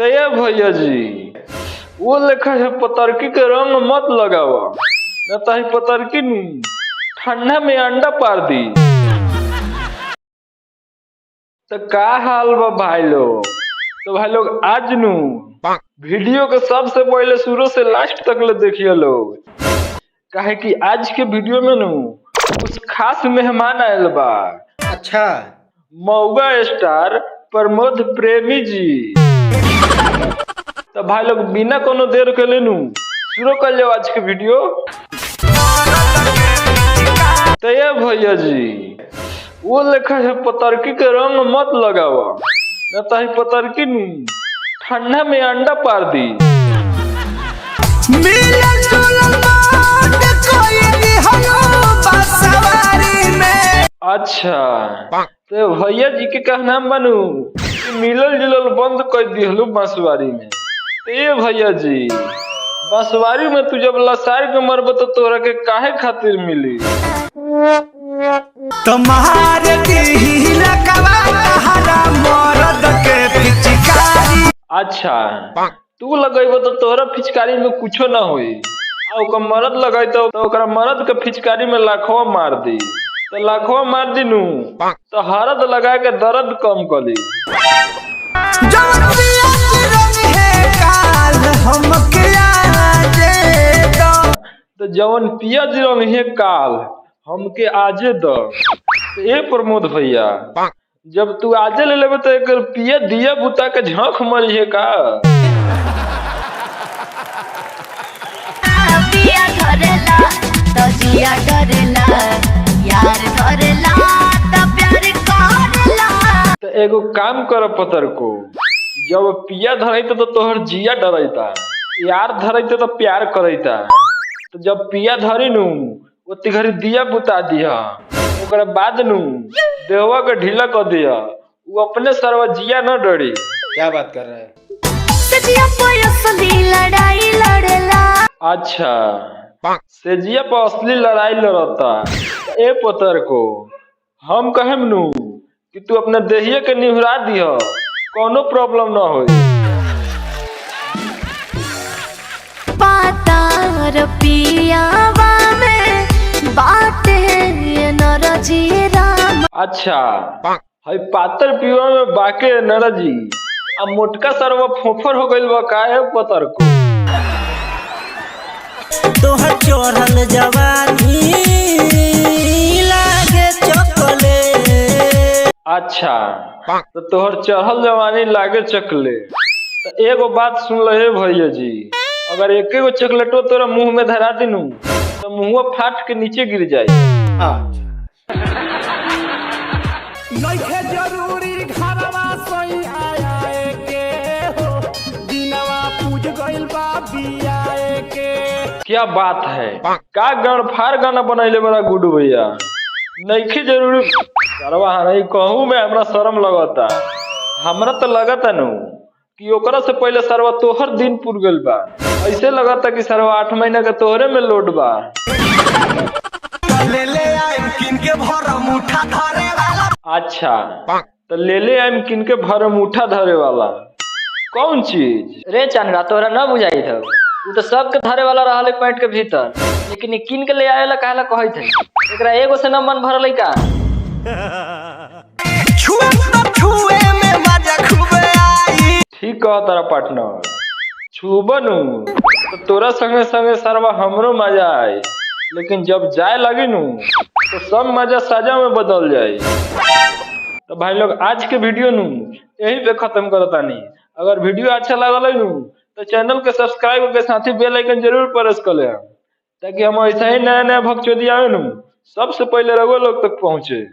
तो ये भैया जी वो लिखा है पतरकी के रंग मत लगावा न तो ही पतरकी ठंडा में अंडा पार दी। तो का हाल बा भाई लोग। तो भाई लोग आज वीडियो के सबसे पहले शुरू से लास्ट तक ले देखिए लोग, काहे कि आज के वीडियो में कुछ खास मेहमान आयल बा। अच्छा, मौगा स्टार प्रमोद प्रेमी जी। तो भाई लोग बिना कोनो देर के लेनू शुरू कर लो आज के वीडियो। तो ये भैया जी वो लिखा है पतरकी के रंग मत लगावा न तो ही पतरकी ठंडा में अंडा पार दी। अच्छा तो भैया जी के कहना बनू मिलल जुलल बंद कर दिहलू बांसुआरी में। तो ये भैया जी बांसुआरी में तू जब लसार के मरब तो तोरा के काहे खातिर मिली। तुम्हारे मरद के पिचकारी। अच्छा तू लगेबो तो तोरा पिचकारी में कुछो ना होई, आ मरद लगाई तो ओकरा मरद के पिचकारी में लाखों मार दी। तो लाखों मार दी तो हरद लगा के दर्द कम कर ली। तो जवन पियाज रंग है काल हमके आजे द। तो ए प्रमोद भैया जब तू आजे ले लेबे तो एक पिया दिया बुता के झोंक मरी है का। पिया धरेला तो जिया डरेला, यार धरेला तो प्यार करेला। तो एगो काम कर पतर को, जब पिया धरैता तो तोहर जिया डरैता, यार धरैता तो प्यार करैता। तो जब पिया धरी ओती घड़ी दिया बुता दिया, ओकरा बाद देवा के ढीला कर दिया, वो अपने सरवा जिया न डरी। क्या बात कर रहा है? सजिया पर असली लड़ाई लड़ेला। अच्छा सेजिया पर असली लड़ाई लड़ता। ए पतर को हम कहेम कि तू अपने देहिया के निहुरा दिया, कोनो प्रॉब्लम ना हो। पातार पियावा में बाटे नरजी राम। अच्छा हई पातर पिवा में बाके नरजी अब मोटका सरवा फोफर हो गइल बा काहे पतर को। तोहर चोरल जवानी लागे चॉकलेट। अच्छा तो तोहर चढ़ल जवानी लागे चॉकलेट। तो एगो बात सुन ले भैया जी, अगर एक गो चॉकलेटो तोरा मुंह में धरा दिनू तो मुंह फाट के नीचे गिर जाए। जरूरी घरवा सोई आए के हो, दिनवा पूज गइल बा बियाए के। क्या बात है, का गण फार गाना बनैले बड़ा गुड भैया। नइखे जरूरी करवा नहीं कहूँ मैं, हमरा शर्म लगता। हमरा तो लगता कि ओकरा से पहले सरवा तोहर दिन पुर गइल बा। ऐसे लगता कि सरवा 8 महीना के तोहरे में लोड बा। ले ले आइम किन के भर मुठा धरे वाला। अच्छा तो ले ले आइम किन के भर मुठा धरे वाला कौन चीज रे चनगा तोरा न बुझाई था, तू तो सबके धरे वाला रहले पैंट के भीतर, लेकिन किन के ले आवेला काहेला कहै थे। एकरा एगो से न मन भरलै का। छुए में मजा खूबे आई। ठीक कह तारा पार्टनर, छुबनु तो तोरा संगे संगे सरवा हमरो मजा आए, लेकिन जब जाए लगी तो सब मजा सजा में बदल जाए। तो भाई लोग आज के वीडियो यही पे खत्म करतानी। अगर वीडियो अच्छा लगल तो चैनल के सब्सक्राइब के साथ ही बेल आइकन जरूर प्रेस कर ले, ताकि हम ऐसा ही नया नया भक्चोदी आवे सबसे पहले रघुआ लोग तक पहुँचे।